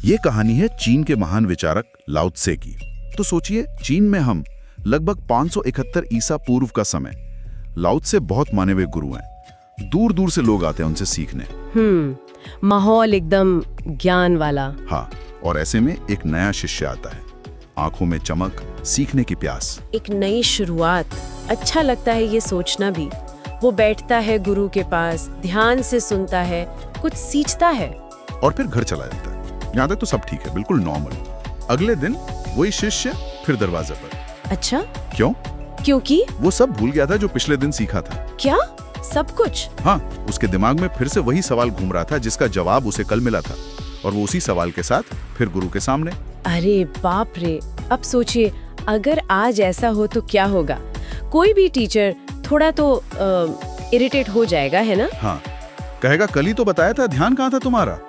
ये कहानी है चीन के महान विचारक लाओ त्से की। तो सोचिए, चीन में हम लगभग 571 ईसा पूर्व का समय। लाओ त्से बहुत माने हुए गुरु हैं, दूर दूर से लोग आते हैं उनसे सीखने। माहौल एकदम ज्ञान वाला। हाँ, और ऐसे में एक नया शिष्य आता है, आंखों में चमक, सीखने की प्यास। एक नई शुरुआत। अच्छा लगता है ये सोचना भी। वो बैठता है गुरु के पास, ध्यान से सुनता है, कुछ सीखता है और फिर घर चला जाता है। यहाँ तक तो सब ठीक है, बिल्कुल नॉर्मल। अगले दिन वही शिष्य फिर दरवाजे पर। अच्छा, क्यों? क्योंकि वो सब भूल गया था जो पिछले दिन सीखा था। क्या? सब कुछ? हाँ, उसके दिमाग में फिर से वही सवाल घूम रहा था जिसका जवाब उसे कल मिला था, और वो उसी सवाल के साथ फिर गुरु के सामने। अरे बाप रे! अब सोचिए, अगर आज ऐसा हो तो क्या होगा? कोई भी टीचर थोड़ा तो इरिटेट हो जाएगा, है ना? हाँ, कहेगा कल ही तो बताया था, ध्यान कहाँ था तुम्हारा?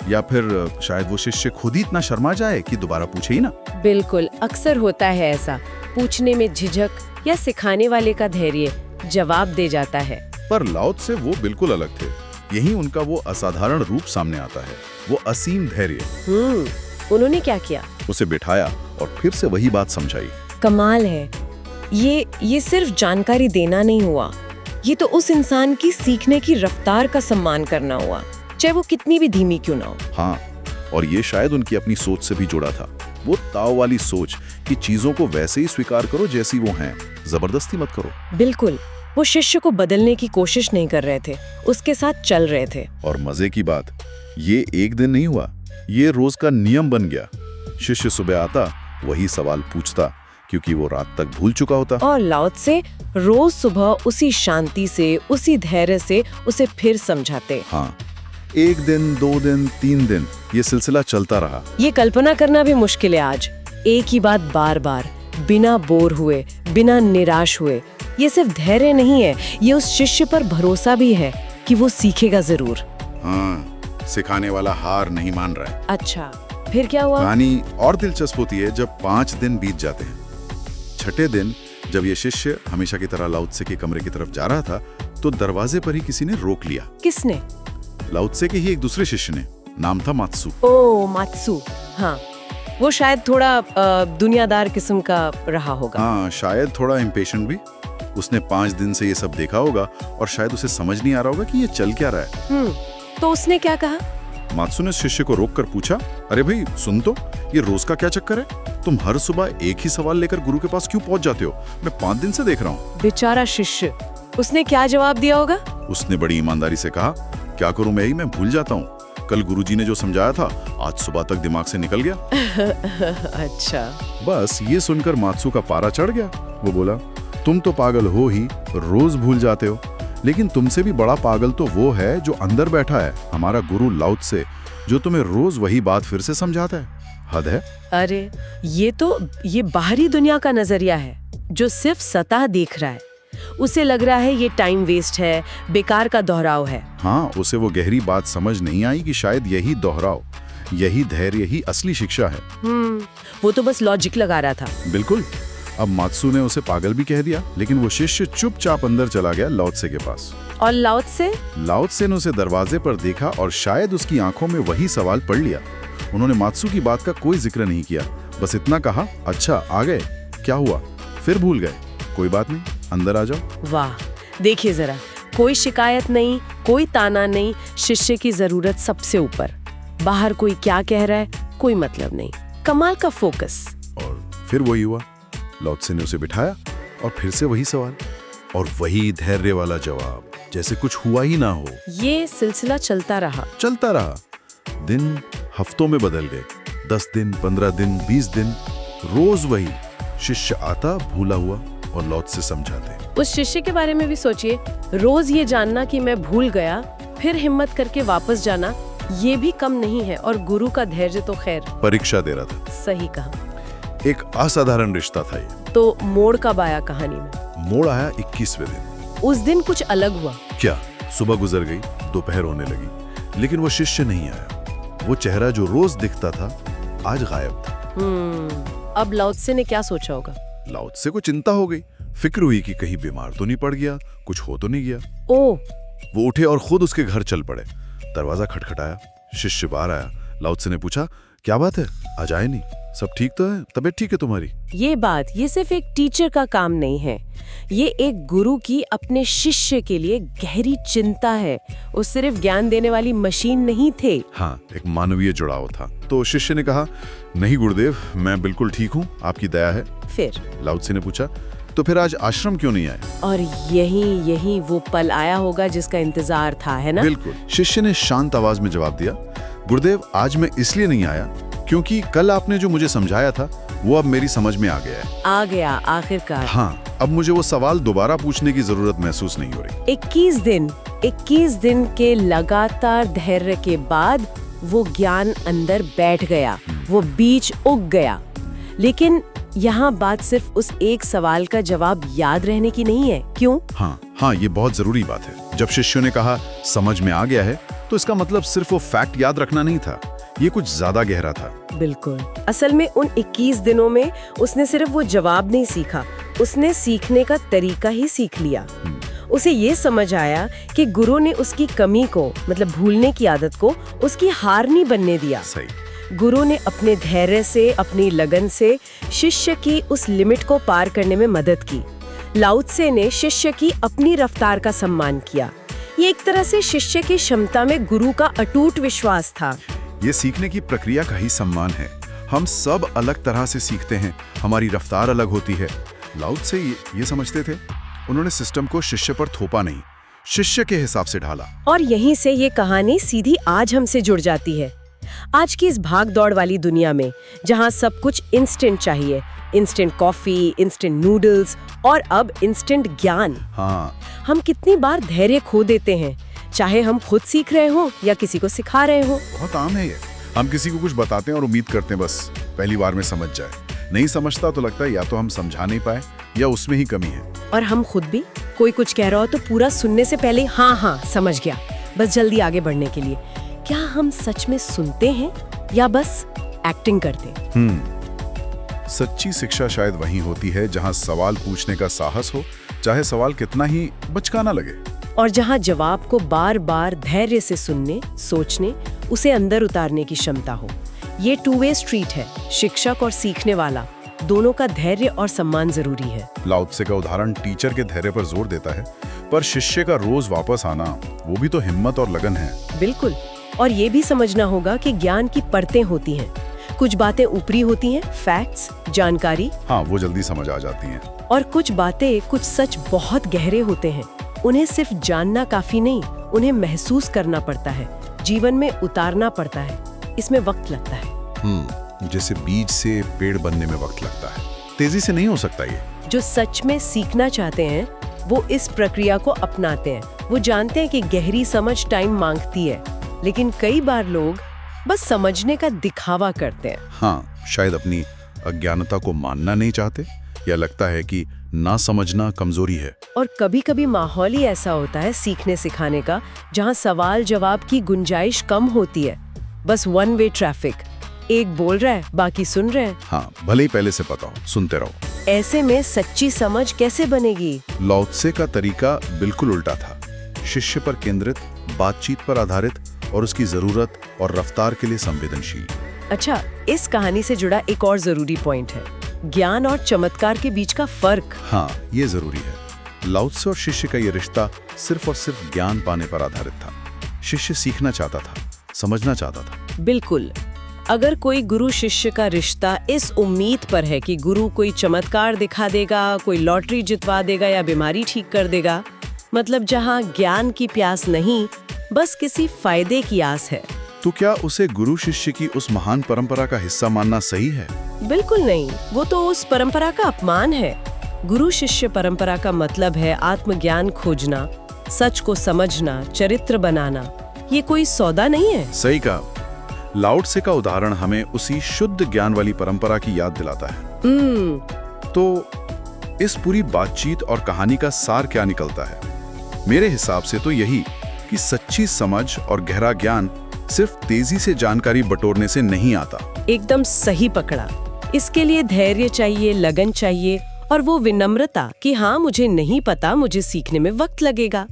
या फिर शायद वो शिष्य खुद ही इतना शर्मा जाए कि दोबारा पूछे ही ना। बिल्कुल, अक्सर होता है ऐसा। पूछने में झिझक या सिखाने वाले का धैर्य जवाब दे जाता है। पर लाओ त्से वो बिल्कुल अलग थे। यही उनका वो असाधारण रूप सामने आता है, वो असीम धैर्य। उन्होंने क्या किया? उसे बिठाया और फिर से वही बात समझाई। कमाल है। ये सिर्फ जानकारी देना नहीं हुआ, ये तो उस इंसान की सीखने की रफ्तार का सम्मान करना हुआ, चाहे वो कितनी भी धीमी क्यों ना हो। हाँ, और ये शायद उनकी अपनी सोच से भी जुड़ा था। वो ताओ वाली सोच कि चीजों को वैसे ही स्वीकार करो जैसी वो हैं, जबरदस्ती मत करो। बिल्कुल, वो शिष्य को बदलने की कोशिश नहीं कर रहे थे, उसके साथ चल रहे थे। और मजे की बात, ये एक दिन नहीं हुआ, ये रोज का नियम बन गया। शिष्य सुबह आता, वही सवाल पूछता, क्योंकि वो रात तक भूल चुका होता। और लाओ त्से रोज सुबह उसी शांति से, उसी धैर्य से उसे फिर समझाते। हाँ, एक दिन, 2 दिन, 3 दिन, ये सिलसिला चलता रहा। ये कल्पना करना भी मुश्किल है आज। एक ही बात बार बार, बिना बोर हुए, बिना निराश हुए। ये सिर्फ धैर्य नहीं है, ये उस शिष्य पर भरोसा भी है कि वो सीखेगा जरूर। हाँ, सिखाने वाला हार नहीं मान रहा है। अच्छा, फिर क्या हुआ? कहानी और दिलचस्प होती है जब 5 दिन बीत जाते हैं। छठे दिन जब ये शिष्य हमेशा की तरह लाओ त्से के कमरे की तरफ जा रहा था, तो दरवाजे पर ही किसी ने रोक लिया। किसने? लाओ त्से के ही एक दूसरे शिष्य ने, नाम था मात्सु। ओ, मात्सु। हाँ, वो शायद थोड़ा दुनियादार किस्म का रहा होगा। हाँ, शायद थोड़ा इम्पेशेंट भी। उसने 5 दिन से ये सब देखा होगा और शायद उसे समझ नहीं आ रहा होगा कि ये चल क्या रहा है। तो उसने क्या कहा? मात्सु ने शिष्य को रोककर पूछा, अरे भाई सुन तो, ये रोज का क्या चक्कर है? तुम हर सुबह एक ही सवाल लेकर गुरु के पास क्यों पहुंच जाते हो? मैं 5 दिन से देख रहा हूँ। बेचारा शिष्य, उसने क्या जवाब दिया होगा? उसने बड़ी ईमानदारी से कहा, क्या करूं मैं भूल जाता हूँ। कल गुरुजी ने जो समझाया था, आज सुबह तक दिमाग से निकल गया। अच्छा। बस ये सुनकर मात्सु का पारा चढ़ गया। वो बोला, तुम तो पागल हो ही, रोज भूल जाते हो, लेकिन तुमसे भी बड़ा पागल तो वो है जो अंदर बैठा है, हमारा गुरु लाओ त्से, जो तुम्हें रोज वही बात फिर से समझाता है। हद है। अरे, ये बाहरी दुनिया का नजरिया है जो सिर्फ सतह देख रहा है। उसे लग रहा है ये टाइम वेस्ट है, बेकार का दोहराव है। हाँ, उसे वो गहरी बात समझ नहीं आई कि शायद यही दोहराव, यही धैर्य ही असली शिक्षा है। वो तो बस लॉजिक लगा रहा था। बिल्कुल। अब मात्सु ने उसे पागल भी कह दिया, लेकिन वो शिष्य चुपचाप अंदर चला गया लाओ त्से के पास। और लाओ त्से? लाओ त्से ने उसे दरवाजे पर देखा और शायद उसकी आंखों में वही सवाल पढ़ लिया। उन्होंने मात्सु की बात का कोई जिक्र नहीं किया, बस इतना कहा, अच्छा आ गए, क्या हुआ? फिर भूल गए, कोई बात नहीं, अंदर आ जाओ। वाह, देखिए जरा, कोई शिकायत नहीं, कोई ताना नहीं, शिष्य की जरूरत सबसे ऊपर। बाहर कोई क्या कह रहा है कोई मतलब नहीं, कमाल का फोकस। और फिर वही हुआ, लाओ त्से ने उसे बिठाया और फिर से वही सवाल और वही धैर्य वाला जवाब, जैसे कुछ हुआ ही ना हो। ये सिलसिला चलता रहा। दिन हफ्तों में बदल गए, 10 दिन, 15 दिन, 20 दिन, रोज वही। शिष्य आता भूला हुआ और लाओ त्से समझाते। उस शिष्य के बारे में भी सोचिए, रोज ये जानना कि मैं भूल गया, फिर हिम्मत करके वापस जाना, ये भी कम नहीं है। और गुरु का धैर्य तो खैर परीक्षा दे रहा था। सही कहा। एक असाधारण रिश्ता था ये। तो मोड़ कब आया कहानी में? मोड़ आया 21वें दिन। उस दिन कुछ अलग हुआ। क्या? सुबह गुजर गई, दोपहर होने लगी, लेकिन वो शिष्य नहीं आया। वो चेहरा जो रोज दिखता था, आज गायब था। अब लाओ त्से ने क्या सोचा होगा? लाओ त्से को चिंता हो गई, फिक्र हुई कि कहीं बीमार तो नहीं पड़ गया, कुछ हो तो नहीं गया। ओह! वो उठे और खुद उसके घर चल पड़े। दरवाजा खटखटाया, शिष्य बाहर आया। लाओ त्से ने पूछा, क्या बात है, आज आए नहीं? सब ठीक तो है? तबीयत ठीक है तुम्हारी? ये सिर्फ एक टीचर का काम नहीं है, ये एक गुरु की अपने शिष्य के लिए गहरी चिंता है। वो सिर्फ ज्ञान देने वाली मशीन नहीं थे। हाँ, एक मानवीय जुड़ाव था। तो शिष्य ने कहा, नहीं गुरुदेव, मैं बिल्कुल ठीक हूँ, आपकी दया है। फिर लाओ त्से ने पूछा, तो फिर आज आश्रम क्यों नहीं आए? और यही वो पल आया होगा जिसका इंतजार था, है ना? बिल्कुल। शिष्य ने शांत आवाज में जवाब दिया, गुरुदेव, आज मैं इसलिए नहीं आया क्योंकि कल आपने जो मुझे समझाया था वो अब मेरी समझ में आ गया है। आ गया आखिरकार। हाँ, अब मुझे वो सवाल दोबारा पूछने की जरूरत महसूस नहीं हो रही। 21 दिन के लगातार धैर्य के बाद वो ज्ञान अंदर बैठ गया, वो बीज उग गया। लेकिन यहाँ बात सिर्फ उस एक सवाल का जवाब याद रहने की नहीं है। क्यों? हाँ, ये बहुत जरूरी बात है। जब शिष्यों ने कहा समझ में आ गया है, तो इसका मतलब सिर्फ वो फैक्ट याद रखना नहीं था, ये कुछ ज्यादा गहरा था। बिल्कुल। असल में उन 21 दिनों में उसने सिर्फ वो जवाब नहीं सीखा, उसने सीखने का तरीका ही सीख लिया। उसे ये समझ आया कि गुरु ने उसकी कमी को, मतलब भूलने की आदत को, उसकी हार नहीं बनने दिया। सही। गुरु ने अपने धैर्य से, अपनी लगन से शिष्य की उस लिमिट को पार करने में मदद की। लाओ त्से ने शिष्य की अपनी रफ्तार का सम्मान किया। ये एक तरह से शिष्य की क्षमता में गुरु का अटूट विश्वास था। ये सीखने की प्रक्रिया का ही सम्मान है। हम सब अलग तरह से सीखते हैं, हमारी रफ्तार अलग होती है। लाओ त्से ये समझते थे। उन्होंने सिस्टम को शिष्य पर थोपा नहीं, शिष्य के हिसाब से ढाला। और यहीं से ये कहानी सीधी आज हमसे जुड़ जाती है। आज की इस भाग दौड़ वाली दुनिया में, जहाँ सब कुछ इंस्टेंट चाहिए, इंस्टेंट कॉफी, इंस्टेंट नूडल्स और अब इंस्टेंट ज्ञान। हाँ, हम कितनी बार धैर्य खो देते हैं, चाहे हम खुद सीख रहे हो या किसी को सिखा रहे हो। बहुत आम है ये। हम किसी को कुछ बताते हैं और उम्मीद करते हैं बस पहली बार में समझ जाए। नहीं समझता तो लगता है या तो हम समझा नहीं पाए या उसमें ही कमी है। और हम खुद भी, कोई कुछ कह रहा हो तो पूरा सुनने से पहले हाँ समझ गया, बस जल्दी आगे बढ़ने के लिए। क्या हम सच में सुनते हैं या बस एक्टिंग करते? सच्ची शिक्षा शायद वहीं होती है जहां सवाल पूछने का साहस हो, चाहे सवाल कितना ही बचकाना लगे, और जहां जवाब को बार बार धैर्य से सुनने, सोचने, उसे अंदर उतारने की क्षमता हो। ये 2 वे स्ट्रीट है। शिक्षक और सीखने वाला दोनों का धैर्य और सम्मान जरूरी है। लाओ त्से का उदाहरण टीचर के धैर्य पर जोर देता है, पर शिष्य का रोज वापस आना, वो भी तो हिम्मत और लगन है। बिल्कुल। और ये भी समझना होगा कि ज्ञान की परतें होती हैं। कुछ बातें ऊपरी होती हैं, फैक्ट्स, जानकारी। हाँ, वो जल्दी समझ आ जाती हैं। और कुछ बातें, कुछ सच बहुत गहरे होते हैं। उन्हें सिर्फ जानना काफी नहीं, उन्हें महसूस करना पड़ता है, जीवन में उतारना पड़ता है। इसमें वक्त लगता है। जैसे बीज से पेड़ बनने में वक्त लगता है, तेजी से नहीं हो सकता ये। जो सच में सीखना चाहते हैं वो इस प्रक्रिया को अपनाते हैं। वो जानते हैं कि गहरी समझ टाइम मांगती है, लेकिन कई बार लोग बस समझने का दिखावा करते हैं। हाँ, शायद अपनी अज्ञानता को मानना नहीं चाहते, या लगता है कि ना समझना कमजोरी है। और कभी कभी माहौल ही ऐसा होता है सीखने सिखाने का, जहाँ सवाल जवाब की गुंजाइश कम होती है। बस 1 वे ट्रैफिक, एक बोल रहा है, बाकी सुन रहे हैं। हाँ, भले ही पहले से पता हो, सुनते रहो। ऐसे में सच्ची समझ कैसे बनेगी? लाओ त्से का तरीका बिल्कुल उल्टा था। शिष्य पर केंद्रित, बातचीत पर आधारित और उसकी जरूरत और रफ्तार के लिए संवेदनशील। अच्छा, इस कहानी से जुड़ा एक और जरूरी पॉइंट है, ज्ञान और चमत्कार के बीच का फर्क। हाँ, ये जरूरी है। लाओ त्से और शिष्य का ये रिश्ता सिर्फ और सिर्फ ज्ञान पाने पर आधारित था। शिष्य सीखना चाहता था, समझना चाहता था। बिल्कुल। अगर कोई गुरु शिष्य का रिश्ता इस उम्मीद पर है कि गुरु कोई चमत्कार दिखा देगा, कोई लॉटरी जितवा देगा या बीमारी ठीक कर देगा, मतलब जहाँ ज्ञान की प्यास नहीं, बस किसी फायदे की आस है, तो क्या उसे गुरु शिष्य की उस महान परंपरा का हिस्सा मानना सही है? बिल्कुल नहीं। वो तो उस परंपरा का अपमान है। गुरु शिष्य परंपरा का मतलब है आत्मज्ञान खोजना, सच को समझना, चरित्र बनाना। ये कोई सौदा नहीं है। सही कहा। लाओ त्से का उदाहरण हमें उसी शुद्ध ज्ञान वाली परंपरा की याद दिलाता है। तो इस पूरी बातचीत और कहानी का सार क्या निकलता है? मेरे हिसाब से तो यही कि सच्ची समझ और गहरा ज्ञान सिर्फ तेजी से जानकारी बटोरने से नहीं आता। एकदम सही पकड़ा। इसके लिए धैर्य चाहिए, लगन चाहिए और वो विनम्रता कि हाँ, मुझे नहीं पता, मुझे सीखने में वक्त लगेगा।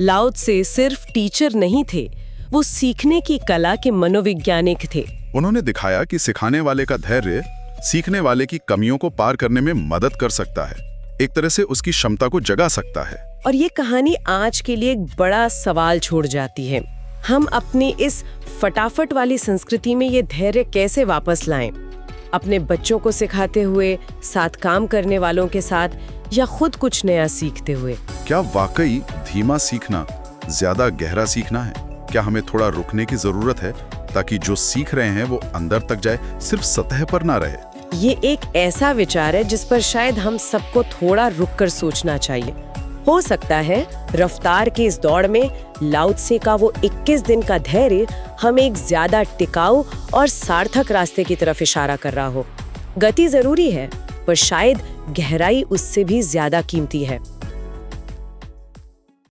लाओ त्से सिर्फ टीचर नहीं थे, वो सीखने की कला के मनोवैज्ञानिक थे। उन्होंने दिखाया कि सिखाने वाले का धैर्य सीखने वाले की कमियों को पार करने में मदद कर सकता है, एक तरह से उसकी क्षमता को जगा सकता है। और ये कहानी आज के लिए एक बड़ा सवाल छोड़ जाती है। हम अपनी इस फटाफट वाली संस्कृति में ये धैर्य कैसे वापस लाएं? अपने बच्चों को सिखाते हुए, साथ काम करने वालों के साथ, या खुद कुछ नया सीखते हुए? क्या वाकई धीमा सीखना ज्यादा गहरा सीखना है? क्या हमें थोड़ा रुकने की जरूरत है ताकि जो सीख रहे हैं वो अंदर तक जाए, सिर्फ सतह पर ना रहे? ये एक ऐसा विचार है जिस पर शायद हम सबको थोड़ा रुककर सोचना चाहिए। हो सकता है रफ्तार की इस दौड़ में लाओ त्से का वो 21 दिन का धैर्य हमें एक ज्यादा टिकाऊ और सार्थक रास्ते की तरफ इशारा कर रहा हो। गति जरूरी है, पर शायद गहराई उससे भी ज्यादा कीमती है।